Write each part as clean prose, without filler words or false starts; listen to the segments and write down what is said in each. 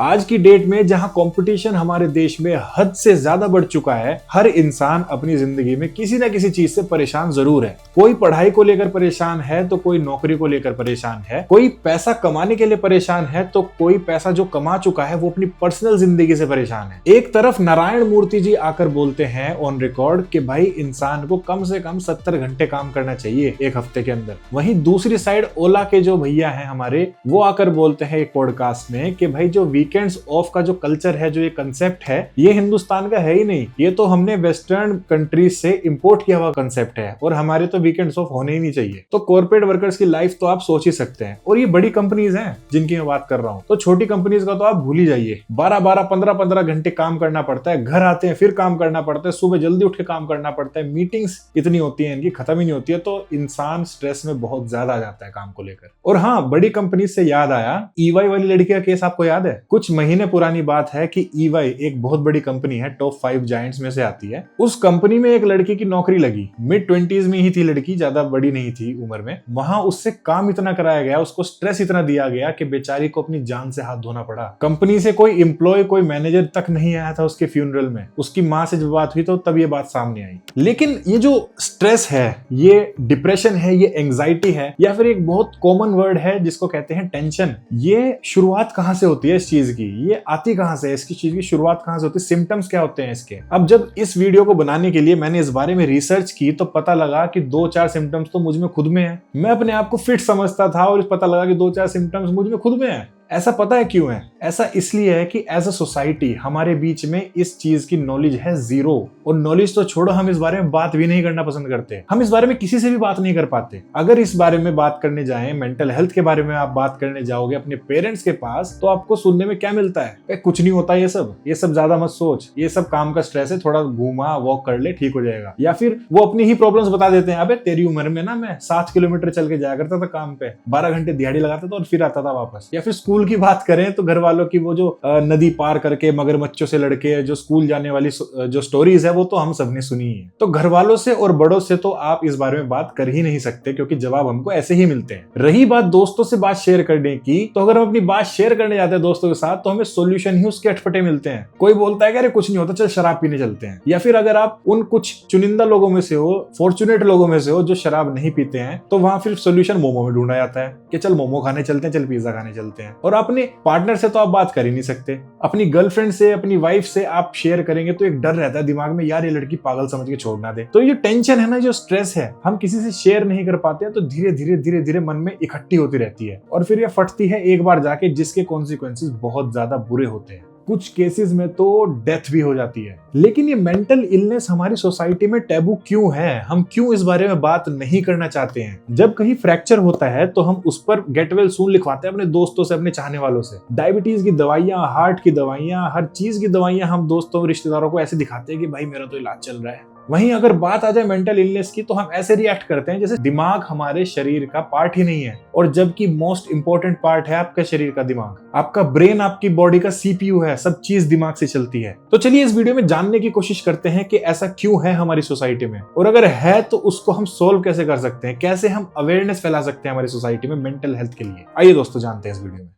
आज की डेट में जहां कंपटीशन हमारे देश में हद से ज्यादा बढ़ चुका है, हर इंसान अपनी जिंदगी में किसी ना किसी चीज से परेशान जरूर है। कोई पढ़ाई को लेकर परेशान है तो कोई नौकरी को लेकर परेशान है, कोई पैसा कमाने के लिए परेशान है तो कोई पैसा जो कमा चुका है वो अपनी पर्सनल जिंदगी से परेशान है। एक तरफ नारायण मूर्ति जी आकर बोलते हैं ऑन रिकॉर्ड कि भाई इंसान को कम से कम 70 घंटे काम करना चाहिए एक हफ्ते के अंदर। वहीं दूसरी साइड ओला के जो भैया हैं हमारे, वो आकर बोलते हैं एक पॉडकास्ट में कि भाई जो वीकेंड्स ऑफ का जो कल्चर है, जो ये कंसेप्ट है, ये हिंदुस्तान का है ही नहीं, ये तो हमने वेस्टर्न कंट्रीज से इंपोर्ट किया हुआ कंसेप्ट है और हमारे तो वीकेंड्स ऑफ होने ही नहीं चाहिए। तो कॉर्पोरेट वर्कर्स की लाइफ तो आप सोच ही सकते हैं, और ये बड़ी कंपनीज हैं जिनकी मैं बात कर रहा हूं। तो छोटी कंपनीज का तो आप भूल ही जाइए। 12-12, 15-15 घंटे काम करना पड़ता है, घर आते हैं फिर काम करना पड़ता है, सुबह जल्दी उठ के काम करना पड़ता है, मीटिंग्स इतनी होती है इनकी, खत्म ही नहीं होती है। तो इंसान स्ट्रेस में बहुत ज्यादा आ जाता है काम को लेकर। और हाँ, बड़ी कंपनीज से याद आया, EY वाली लड़की का केस आपको याद है? कुछ महीने पुरानी बात है कि EY एक बहुत बड़ी कंपनी है, टॉप 5 जायंट्स में से आती है। उस कंपनी में एक लड़की की नौकरी लगी, मिड-20s में ही थी लड़की, ज्यादा बड़ी नहीं थी उम्र में। वहां उससे काम इतना कराया गया, उसको स्ट्रेस इतना दिया गया कि बेचारी को अपनी जान से हाथ धोना पड़ा। कंपनी से कोई एम्प्लॉय, कोई मैनेजर तक नहीं आया था उसके फ्यूनरल में। उसकी माँ से जब बात हुई तो तब ये बात सामने आई। लेकिन ये जो स्ट्रेस है, ये डिप्रेशन है, ये एंग्जाइटी है, या फिर एक बहुत कॉमन वर्ड है जिसको कहते हैं टेंशन, ये शुरुआत कहां से होती है इस चीज की? ये आती कहां से? इसकी चीज की शुरुआत कहां से होती है? सिम्टम्स क्या होते हैं इसके? अब जब इस वीडियो को बनाने के लिए मैंने इस बारे में रिसर्च की तो पता लगा कि 2-4 सिम्टम्स तो मुझ में खुद में है। मैं अपने आप को फिट समझता था और पता लगा कि 2-4 सिम्टम्स मुझ में खुद में है। ऐसा पता है क्यों है? ऐसा इसलिए है कि एज अ सोसाइटी हमारे बीच में इस चीज की नॉलेज है जीरो। और नॉलेज तो छोड़ो, हम इस बारे में बात भी नहीं करना पसंद करते। हम इस बारे में किसी से भी बात नहीं कर पाते। अगर इस बारे में बात करने जाएं, मेंटल हेल्थ के बारे में आप बात करने जाओगे अपने पेरेंट्स के पास, तो आपको सुनने में क्या मिलता है? कुछ नहीं होता, ये सब ज्यादा मत सोच, ये सब काम का स्ट्रेस है, थोड़ा घूमा वॉक कर ले, ठीक हो जाएगा। या फिर वो अपनी ही प्रॉब्लम्स बता देते हैं, अबे तेरी उम्र में ना मैं 7 किलोमीटर चल के जाया करता था काम पे, 12 घंटे दिहाड़ी लगाता था और फिर आता था वापस। या फिर स्कूल की बात करें तो घर वालों की वो जो नदी पार करके मगरमच्छों से लड़के जो स्कूल जाने वाली जो स्टोरीज है, वो तो हम सबने सुनी है। तो घर वालों से और बड़ों से तो आप इस बारे में बात कर ही नहीं सकते, क्योंकि जवाब हमको ऐसे ही मिलते हैं। रही बात दोस्तों से बात शेयर करने की, तो अगर हम अपनी बात शेयर करने जाते हैं दोस्तों के साथ, तो हमें सोल्यूशन ही उसके अटपटे मिलते हैं। कोई बोलता है कि अरे कुछ नहीं होता, चल शराब पीने चलते हैं। या फिर अगर आप उन कुछ चुनिंदा लोगों में से हो, फॉर्चुनेट लोगों में से हो जो शराब नहीं पीते हैं, तो वहां फिर सोल्यूशन मोमो में ढूंढा जाता है कि चल मोमो खाने चलते हैं, चल पिज्जा खाने चलते हैं। और अपने पार्टनर से तो आप बात कर ही नहीं सकते। अपनी गर्लफ्रेंड से, अपनी वाइफ से आप शेयर करेंगे तो एक डर रहता है दिमाग में, यार ये लड़की पागल समझ के छोड़ ना दे। तो ये टेंशन है ना, जो स्ट्रेस है, हम किसी से शेयर नहीं कर पाते हैं, तो धीरे धीरे मन में इकट्ठी होती रहती है और फिर ये फटती है एक बार जाके, जिसके कॉन्सिक्वेंसेस बहुत ज्यादा बुरे होते हैं। कुछ केसेस में तो डेथ भी हो जाती है। लेकिन ये मेंटल इलनेस हमारी सोसाइटी में टैबू क्यों है? हम क्यों इस बारे में बात नहीं करना चाहते हैं? जब कहीं फ्रैक्चर होता है तो हम उस पर गेट वेल सून लिखवाते हैं अपने दोस्तों से, अपने चाहने वालों से। डायबिटीज की दवाइयां, हार्ट की दवाइयां, हर चीज की दवाइयां हम दोस्तों रिश्तेदारों को ऐसे दिखाते हैं कि भाई मेरा तो इलाज चल रहा है। वहीं अगर बात आ जाए मेंटल इलनेस की, तो हम ऐसे रिएक्ट करते हैं जैसे दिमाग हमारे शरीर का पार्ट ही नहीं है, और जबकि मोस्ट इंपॉर्टेंट पार्ट है आपका शरीर का दिमाग। आपका ब्रेन आपकी बॉडी का CPU है, सब चीज दिमाग से चलती है। तो चलिए इस वीडियो में जानने की कोशिश करते हैं कि ऐसा क्यों है हमारी सोसाइटी में, और अगर है तो उसको हम सोल्व कैसे कर सकते हैं, कैसे हम अवेयरनेस फैला सकते हैं हमारी सोसाइटी में मेंटल हेल्थ के लिए। आइए दोस्तों जानते हैं इस वीडियो में।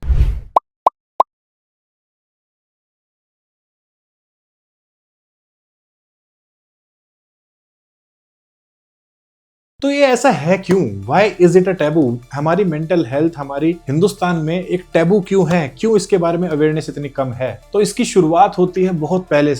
तो ये ऐसा है क्यों? Why is it a taboo? हमारी मेंटल हेल्थ हमारी हिंदुस्तान में एक टैबू क्यों है? क्यों इसके बारे में अवेयरनेस इतनी कम है? तो इसकी शुरुआत होती है बहुत पहले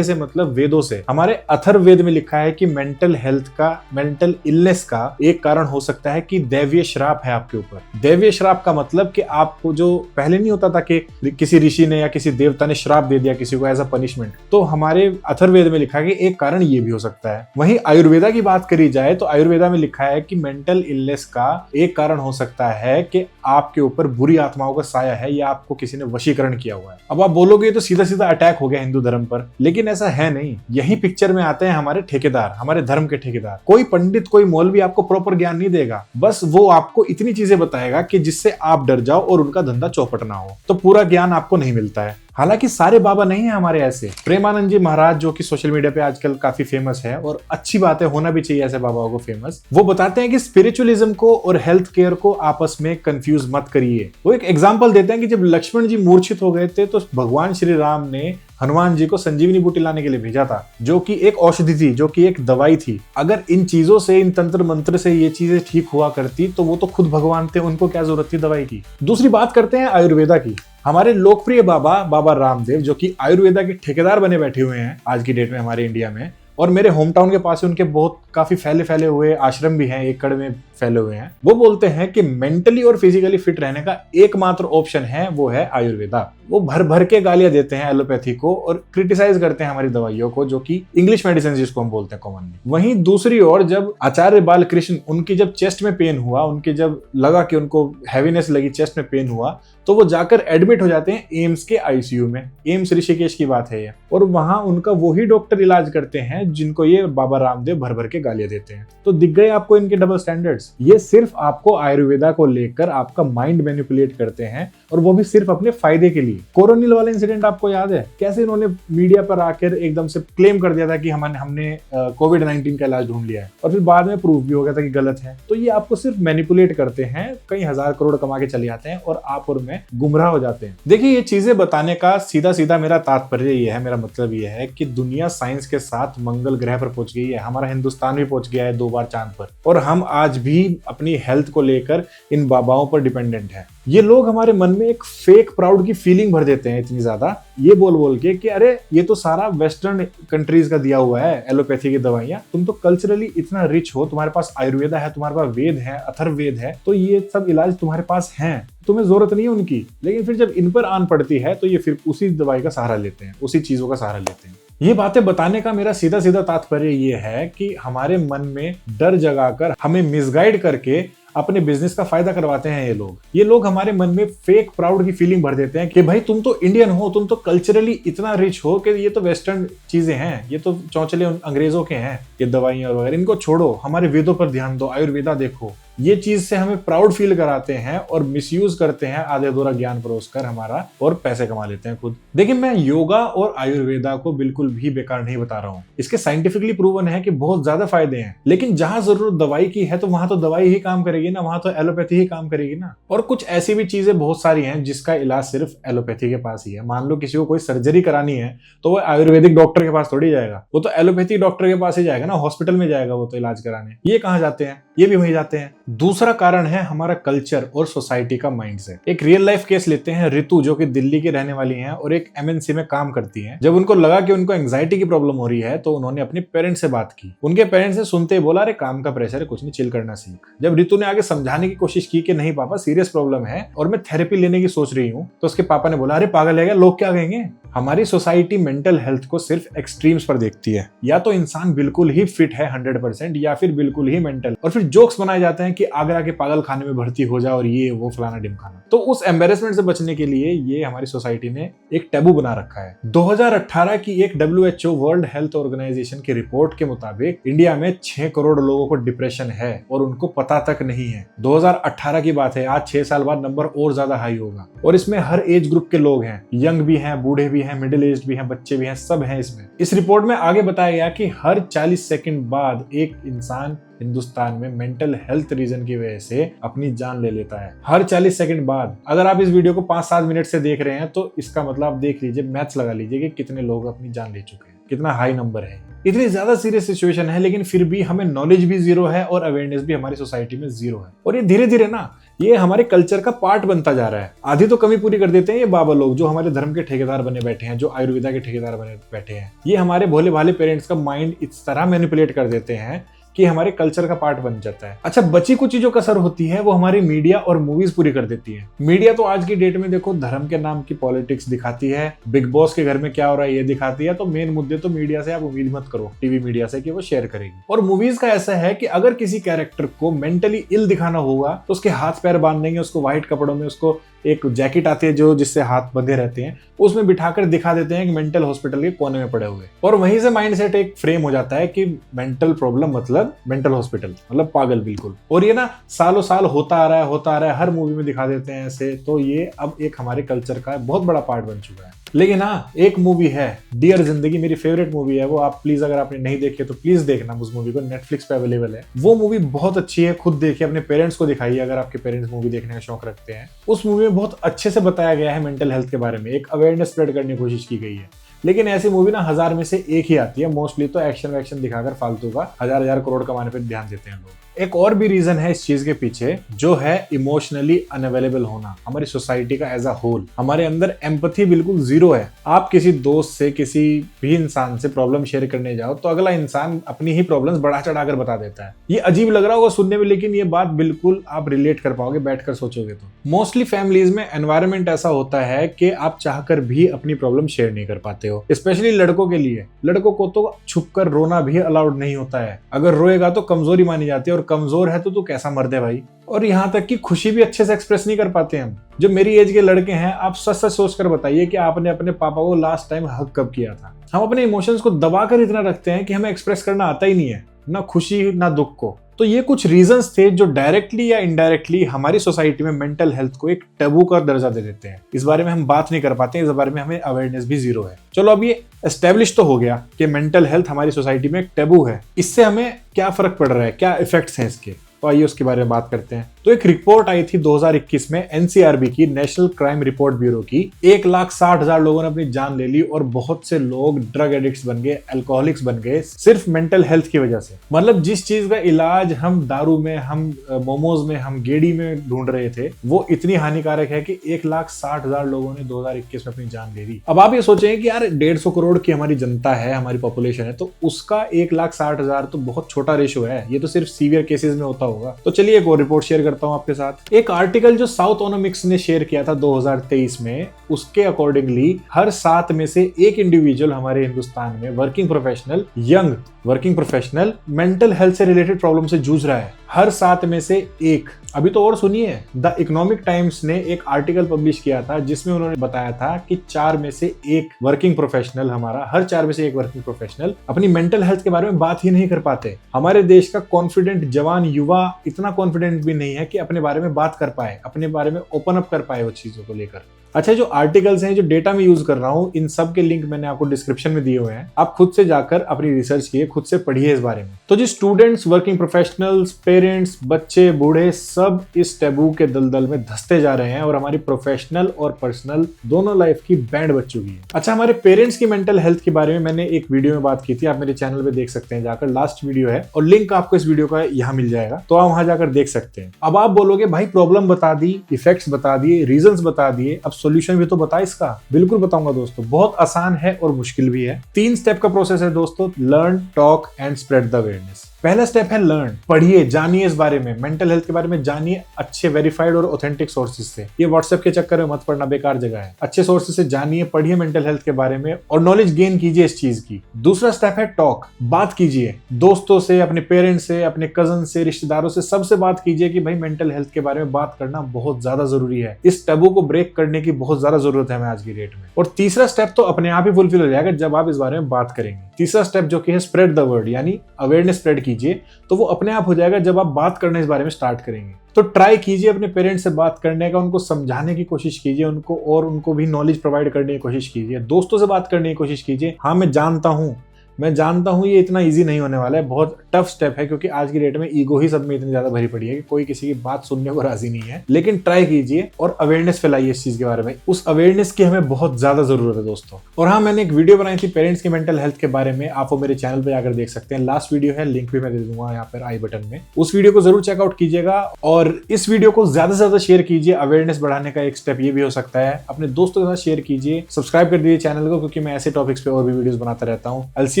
से मतलब वेदों से। हमारे अथर्ववेद में लिखा है कि मेंटल हेल्थ का, मेंटल इलनेस का एक कारण हो सकता है कि दैवीय श्राप है आपके ऊपर। दैवीय श्राप का मतलब कि आपको, जो पहले नहीं होता था कि किसी ऋषि ने या किसी देवता ने श्राप दे दिया किसी को एज अ पनिशमेंट, तो हमारे अथर्ववेद में लिखा है कि एक कारण ये भी हो सकता है। वहीं आयुर्वेदा की बात करी जाए तो आयुर्वेदा में लिखा है कि मेंटल इलनेस का एक कारण हो सकता है कि आपके ऊपर बुरी आत्माओं का साया है, या आपको किसी ने वशीकरण किया हुआ है। अब आप बोलोगे तो सीधा सीधा अटैक हो गया हिंदू धर्म पर, लेकिन ऐसा है नहीं। यही पिक्चर में आते हैं हमारे ठेकेदार, हमारे धर्म के ठेकेदार। कोई पंडित, कोई मौलवी आपको प्रॉपर ज्ञान नहीं देगा, बस वो आपको इतनी चीजें बताएगा कि जिससे आप डर जाओ और उनका धंधा चौपट ना हो। तो पूरा ज्ञान आपको नहीं मिलता है। हालांकि सारे बाबा नहीं है हमारे ऐसे। प्रेमानंद जी महाराज जो कि सोशल मीडिया पे आजकल काफी फेमस है, और अच्छी बात है, होना भी चाहिए ऐसे बाबाओं को फेमस। वो बताते हैं कि स्पिरिचुअलिज्म को और हेल्थ केयर को आपस में कंफ्यूज मत करिए। वो एक एग्जांपल देते हैं कि जब लक्ष्मण जी मूर्छित हो गए थे तो भगवान श्री राम ने हनुमान जी को संजीवनी बूटी लाने के लिए भेजा था, जो कि एक औषधि थी, जो कि एक दवाई थी। अगर इन चीजों से, इन तंत्र मंत्र से ये चीजें ठीक हुआ करती तो वो तो खुद भगवान थे, उनको क्या जरूरत थी दवाई की। दूसरी बात करते हैं आयुर्वेदा की। हमारे लोकप्रिय बाबा रामदेव, जो कि आयुर्वेदा के ठेकेदार बने बैठे हुए हैं आज की डेट में हमारे इंडिया में, और मेरे होम टाउन के पास उनके बहुत काफी फैले हुए आश्रम भी हैं, एकड़ में फैले हुए हैं। वो बोलते हैं कि मेंटली और फिजिकली फिट रहने का एकमात्र ऑप्शन है, वो है आयुर्वेदा। वो भर भर के गालियां देते हैं एलोपैथी को और क्रिटिसाइज करते हैं हमारी दवाइयों को, जो कि इंग्लिश मेडिसिन जिसको हम बोलते हैं कॉमनली। वहीं दूसरी ओर जब आचार्य बालकृष्ण, उनकी जब चेस्ट में पेन हुआ, उनके जब लगा कि उनको हैवीनेस लगी, चेस्ट में पेन हुआ, तो वो जाकर एडमिट हो जाते हैं एम्स के आईसीयू में। एम्स ऋषिकेश की बात है ये, और वहां उनका वही डॉक्टर इलाज करते हैं जिनको ये बाबा रामदेव भर भर के गालियां देते हैं। तो दिख गए आपको इनके डबल स्टैंडर्ड्स। ये सिर्फ आपको आयुर्वेदा को लेकर आपका माइंड मैनिपुलेट करते हैं, और वो भी सिर्फ अपने फायदे के लिए। कोरोनिल वाला इंसिडेंट आपको याद है, कैसे इन्होंने मीडिया पर आकर एकदम से क्लेम कर दिया था कि हमने कोविड-19 का इलाज ढूंढ लिया है, और फिर बाद में प्रूव भी हो गया था कि गलत है। तो ये आपको सिर्फ मैनिपुलेट करते हैं, कई हजार करोड़ कमा के चले जाते हैं, और आप और मैं गुमराह हो जाते हैं। देखिए, ये चीजें बताने का सीधा सीधा मेरा तात्पर्य ये है, मेरा मतलब ये है कि दुनिया साइंस के साथ मंगल ग्रह पर पहुंच गई है। हमारा हिंदुस्तान भी पहुंच गया है 2 बार चांद पर, और हम आज भी अपनी हेल्थ को लेकर इन बाबाओं पर डिपेंडेंट है। ये लोग हमारे मन में एक फेक प्राउड की फीलिंग भर देते हैं इतनी ज्यादा, ये बोल बोल के कि अरे ये तो सारा वेस्टर्न कंट्रीज का दिया हुआ है एलोपैथी की दवाइयां, तुम तो कल्चरली इतना रिच हो, तुम्हारे पास आयुर्वेदा है, तुम्हारे पास वेद है, अथर्ववेद है, तो ये सब इलाज तुम्हारे पास हैं, तुम्हें जरूरत नहीं है उनकी। लेकिन फिर जब इन पर आन पड़ती है तो ये फिर उसी दवाई का सहारा लेते हैं, उसी चीजों का सहारा लेते हैं। ये बातें बताने का मेरा सीधा सीधा तात्पर्य ये है कि हमारे मन में डर जगाकर, हमें मिसगाइड करके अपने बिजनेस का फायदा करवाते हैं ये लोग हमारे मन में फेक प्राउड की फीलिंग भर देते हैं कि भाई तुम तो इंडियन हो, तुम तो कल्चरली इतना रिच हो कि ये तो वेस्टर्न चीजें हैं, ये तो चौचले अंग्रेजों के हैं, ये दवाइयां वगैरह, इनको छोड़ो, हमारे वेदों पर ध्यान दो, आयुर्वेदा देखो। ये चीज से हमें प्राउड फील कराते हैं और मिसयूज करते हैं, आधे अधूरा ज्ञान परोसकर हमारा, और पैसे कमा लेते हैं खुद। देखिए, मैं योगा और आयुर्वेदा को बिल्कुल भी बेकार नहीं बता रहा हूँ। इसके साइंटिफिकली प्रूवन है कि बहुत ज्यादा फायदे हैं, लेकिन जहां जरूरत दवाई की है तो वहां तो दवाई ही काम करेगी ना, वहां तो एलोपैथी ही काम करेगी ना। और कुछ ऐसी भी चीजें बहुत सारी हैं जिसका इलाज सिर्फ एलोपैथी के पास ही है। मान लो किसी को कोई सर्जरी करानी है तो वो आयुर्वेदिक डॉक्टर के पास थोड़ी जाएगा, वो तो एलोपैथिक डॉक्टर के पास ही जाएगा ना, हॉस्पिटल में जाएगा वो तो इलाज कराने। ये कहाँ जाते हैं? ये भी वहीं जाते हैं। दूसरा कारण है हमारा कल्चर और सोसाइटी का माइंडसेट। एक रियल लाइफ केस लेते हैं, ऋतु जो कि दिल्ली की रहने वाली हैं और एक एमएनसी में काम करती हैं। जब उनको लगा कि उनको एंजाइटी की प्रॉब्लम हो रही है तो उन्होंने अपने पेरेंट्स से बात की। उनके पेरेंट्स ने सुनते ही बोला, अरे काम का प्रेशर है, कुछ नहीं, चिल करना सीख। जब ऋतु ने आगे समझाने की कोशिश की कि नहीं पापा, सीरियस प्रॉब्लम है और मैं थेरेपी लेने की सोच रही हूँ, तो उसके पापा ने बोला, अरे पागल है क्या, लोग क्या कहेंगे। हमारी सोसाइटी मेंटल हेल्थ को सिर्फ एक्सट्रीम्स पर देखती है, या तो इंसान बिल्कुल ही फिट है 100% या फिर बिल्कुल ही मेंटल, और फिर जोक्स बनाए जाते हैं कि आगरा के पागल खाने में भर्ती हो जा और ये वो फलाना ढिमकाना। तो उस एम्बेरसमेंट से बचने के लिए ये हमारी सोसाइटी ने एक टैबू बना रखा है। 2018 की एक WHO वर्ल्ड हेल्थ ऑर्गेनाइजेशन की रिपोर्ट के मुताबिक इंडिया में 6 करोड़ लोगों को डिप्रेशन है और उनको पता तक नहीं है। 2018 की बात है, आज 6 साल बाद नंबर और ज्यादा हाई होगा, और इसमें हर एज ग्रुप के लोग हैं, यंग भी हैं, बूढ़े भी हैं, मिडिल एज भी हैं, बच्चे भी हैं, सब हैं इसमें। इस रिपोर्ट में आगे बताया गया कि हर 40 सेकंड बाद एक इंसान हिंदुस्तान में मेंटल हेल्थ रीजन की वजह से अपनी जान ले लेता है। हर 40 सेकंड बाद। अगर आप इस वीडियो को 5-7 मिनट से देख रहे हैं तो इसका मतलब आप देख लीजिए, मैथ्स लगा लीजिए कि कितने लोग अपनी जान ले चुके हैं, कितना हाई नंबर है। इतनी ज्यादा सीरियस सिचुएशन है, लेकिन फिर भी हमें नॉलेज भी जीरो है और अवेयरनेस भी हमारी सोसाइटी में जीरो है। और ये धीरे धीरे ना, ये हमारे कल्चर का पार्ट बनता जा रहा है। आधी तो कमी पूरी कर देते हैं ये बाबा लोग जो हमारे धर्म के ठेकेदार बने बैठे हैं, जो आयुर्वेदा के ठेकेदार बने बैठे हैं। ये हमारे भोले भाले पेरेंट्स का माइंड इस तरह मैनिपुलेट कर देते हैं कि हमारे कल्चर का पार्ट बन जाता है। अच्छा, बची कुछ जो कसर होती है वो हमारी मीडिया और मूवीज पूरी कर देती है। मीडिया तो आज की डेट में देखो धर्म के नाम की पॉलिटिक्स दिखाती है, बिग बॉस के घर में क्या हो रहा है ये दिखाती है, तो मेन मुद्दे तो मीडिया से आप उम्मीद मत करो, टीवी मीडिया से, कि वो शेयर करेगी। और मूवीज का ऐसा है कि अगर किसी कैरेक्टर को मेंटली इल दिखाना होगा तो उसके हाथ पैर बांध देंगे, उसको व्हाइट कपड़ों में उसको एक जैकेट आती है जो जिससे हाथ बंधे रहते हैं, उसमें बिठाकर दिखा देते हैं कि मेंटल हॉस्पिटल के कोने में पड़े हुए, और वहीं से माइंडसेट एक फ्रेम हो जाता है कि मेंटल प्रॉब्लम मतलब मेंटल हॉस्पिटल मतलब पागल बिल्कुल। और ये ना सालों साल होता आ रहा है, हर मूवी में दिखा देते हैं ऐसे। तो ये अब एक हमारे कल्चर का बहुत बड़ा पार्ट बन चुका है। लेकिन हाँ, एक मूवी है डियर जिंदगी, मेरी फेवरेट मूवी है वो। आप प्लीज अगर आपने नहीं देखी तो प्लीज देखना उस मूवी को, नेटफ्लिक्स पे अवेलेबल है। वो मूवी बहुत अच्छी है, खुद देखिए, अपने पेरेंट्स को दिखाइए अगर आपके पेरेंट्स मूवी देखने का शौक रखते हैं। उस मूवी में बहुत अच्छे से बताया गया है मेंटल हेल्थ के बारे में, एक अवेयरनेस स्प्रेड करने की कोशिश की गई है। लेकिन ऐसी मूवी ना 1000 में से एक ही आती है, मोस्टली तो एक्शन वैक्शन दिखाकर फालतू का 1000 करोड़ कमाने पर ध्यान देते हैं लोग। एक और भी रीजन है इस चीज के पीछे, जो है इमोशनली अनअवेलेबल होना। हमारी सोसाइटी का एज अ होल हमारे अंदर एम्पैथी बिल्कुल जीरो है। आप किसी दोस्त से, किसी भी इंसान से प्रॉब्लम शेयर करने जाओ तो अगला इंसान अपनी ही प्रॉब्लम्स बढ़ा चढ़ाकर बता देता है। ये अजीब लग रहा होगा सुनने में, लेकिन ये बात बिल्कुल आप रिलेट कर पाओगे बैठकर सोचोगे तो। मोस्टली फैमिलीज में एनवायरनमेंट ऐसा होता है कि आप चाहकर भी अपनी प्रॉब्लम शेयर नहीं कर पाते हो। स्पेशली लड़कों के लिए, लड़कों को तो छुपकर रोना भी अलाउड नहीं होता है। अगर रोएगा तो कमजोरी मानी जाती है, और कमजोर है तो तू कैसा मर्द है भाई। और यहाँ तक कि खुशी भी अच्छे से एक्सप्रेस नहीं कर पाते हम। जो मेरी एज के लड़के हैं, आप सच सच सोच कर बताइए कि आपने अपने पापा को लास्ट टाइम हग कब किया था। हम अपने इमोशंस को दबाकर इतना रखते हैं कि हमें एक्सप्रेस करना आता ही नहीं है, ना खुशी ना दुख को। तो ये कुछ रीजंस थे जो डायरेक्टली या इनडायरेक्टली हमारी सोसाइटी में मेंटल हेल्थ को एक टैबू का दर्जा दे देते हैं। इस बारे में हम बात नहीं कर पाते, इस बारे में हमें अवेयरनेस भी जीरो है। चलो अब ये एस्टेब्लिश तो हो गया कि मेंटल हेल्थ हमारी सोसाइटी में एक टैबू है। इससे हमें क्या फर्क पड़ रहा है, क्या इफेक्ट्स हैं इसके, तो आइए उसके बारे में बात करते हैं। तो एक रिपोर्ट आई थी 2021 में एनसीआरबी की, नेशनल क्राइम रिपोर्ट ब्यूरो की। 1,60,000 लोगों ने अपनी जान ले ली और बहुत से लोग ड्रग एडिक्ट्स बन गए, अल्कोहलिक्स बन गए, सिर्फ मेंटल हेल्थ की वजह से। मतलब जिस चीज का इलाज हम दारू में, हम मोमोज में, हम गेड़ी में ढूंढ रहे थे, वो इतनी हानिकारक है कि 1,60,000 लोगों ने 2021 में अपनी जान ले ली। अब आप ये सोचेंगे कि यार 150 करोड़ की हमारी जनता है, हमारी पॉपुलेशन है, तो उसका 1,60,000 तो बहुत छोटा रेशो है। ये तो सिर्फ सीवियर केसेस में होता होगा। तो चलिए एक और रिपोर्ट शेयर करता हूं आपके साथ। एक आर्टिकल जो साउथोनॉमिक्स ने शेयर किया था 2023 में, उसके अकॉर्डिंगली हर 7 में से एक इंडिविजुअल हमारे हिंदुस्तान में working professional, young working professional, mental health से रिलेटेड प्रॉब्लम से जूझ रहा है। हर 7 में से एक। अभी तो और सुनिए, द इकोनॉमिक टाइम्स ने एक आर्टिकल पब्लिश किया था जिसमें उन्होंने बताया था कि 4 में से एक वर्किंग प्रोफेशनल, हमारा हर 4 में से एक वर्किंग प्रोफेशनल अपनी मेंटल हेल्थ के बारे में बात ही नहीं कर पाते। हमारे देश का कॉन्फिडेंट जवान युवा इतना कॉन्फिडेंट भी नहीं है कि अपने बारे में बात कर पाए, अपने बारे में ओपन अप कर पाए वो चीजों को लेकर। अच्छा, जो आर्टिकल्स हैं, जो डेटा में यूज कर रहा हूं, इन सब के लिंक मैंने आपको डिस्क्रिप्शन में दिए हुए हैं। आप खुद से जाकर अपनी रिसर्च कीजिए, खुद से पढ़िए इस बारे में। तो जो स्टूडेंट्स, वर्किंग प्रोफेशनल्स, पेरेंट्स, बच्चे, बूढ़े, सब इस टैबू के दलदल में धंसते जा रहे हैं और हमारी प्रोफेशनल और पर्सनल दोनों लाइफ की बैंड बज चुकी है। अच्छा, हमारे पेरेंट्स की मेंटल हेल्थ के बारे में मैंने एक वीडियो में बात की थी, आप मेरे चैनल पे देख सकते हैं जाकर, लास्ट वीडियो है और लिंक आपको इस वीडियो का यहाँ मिल जाएगा, तो आप वहां जाकर देख सकते हैं। अब आप बोलोगे भाई प्रॉब्लम बता दी, इफेक्ट्स बता दिए, रीजंस बता दिए, अब सोल्यूशन भी तो बता इसका। बिल्कुल बताऊंगा दोस्तों, बहुत आसान है और मुश्किल भी है। 3 स्टेप का प्रोसेस है दोस्तों, learn, talk and spread the awareness. पहला स्टेप है लर्न, पढ़िए, जानिए इस बारे में, मेंटल हेल्थ के बारे में जानिए अच्छे वेरीफाइड और ऑथेंटिक सोर्सेज से। ये व्हाट्सएप के चक्कर में मत पढ़ना, बेकार जगह है। अच्छे सोर्सेज से जानिए, पढ़िए मेंटल हेल्थ के बारे में और नॉलेज गेन कीजिए इस चीज की। दूसरा स्टेप है टॉक, बात कीजिए दोस्तों से, अपने पेरेंट्स से, अपने कजन से, रिश्तेदारों से, सबसे बात कीजिए कि भाई मेंटल हेल्थ के बारे में बात करना बहुत ज्यादा जरूरी है। इस टैबू को ब्रेक करने की बहुत ज्यादा जरूरत है हमें आज की डेट में। और तीसरा स्टेप तो अपने आप ही फुलफिल हो जाएगा जब आप इस बारे में बात करेंगे। तीसरा स्टेप जो कि है स्प्रेड द वर्ड, यानी अवेयरनेस स्प्रेड कीजिए, तो वो अपने आप हो जाएगा जब आप बात करने इस बारे में स्टार्ट करेंगे। तो ट्राई कीजिए अपने पेरेंट्स से बात करने का, उनको समझाने की कोशिश कीजिए उनको, और उनको भी नॉलेज प्रोवाइड करने की कोशिश कीजिए। दोस्तों से बात करने की कोशिश कीजिए। हाँ, मैं जानता हूँ ये इतना इजी नहीं होने वाला है, बहुत टफ स्टेप है, क्योंकि आज की डेट में ईगो ही सब में इतनी ज्यादा भरी पड़ी है कि कोई किसी की बात सुनने को राजी नहीं है। लेकिन ट्राई कीजिए और अवेयरनेस फैलाइए इस चीज के बारे में। उस अवेयरनेस की हमें बहुत ज्यादा जरूरत है दोस्तों। और हाँ, मैंने एक वीडियो बनाई थी पेरेंट्स की मेंटल हेल्थ के बारे में, आप वो मेरे चैनल पे जाकर देख सकते हैं। लास्ट वीडियो है, लिंक भी मैं दे दूंगा यहाँ पर आई बटन में। उस वीडियो को जरूर चेकआउट कीजिएगा और इस वीडियो को ज्यादा से ज्यादा शेयर कीजिए। अवेयरनेस बढ़ाने का एक स्टेप ये भी हो सकता है, अपने दोस्तों के साथ शेयर कीजिए, सब्सक्राइब कर दीजिए चैनल को, क्योंकि मैं ऐसे टॉपिक्स पे और भी वीडियोस बनाता रहता हूँ। I'll see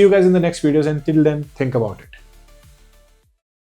you guys in the next videos and till then think about it.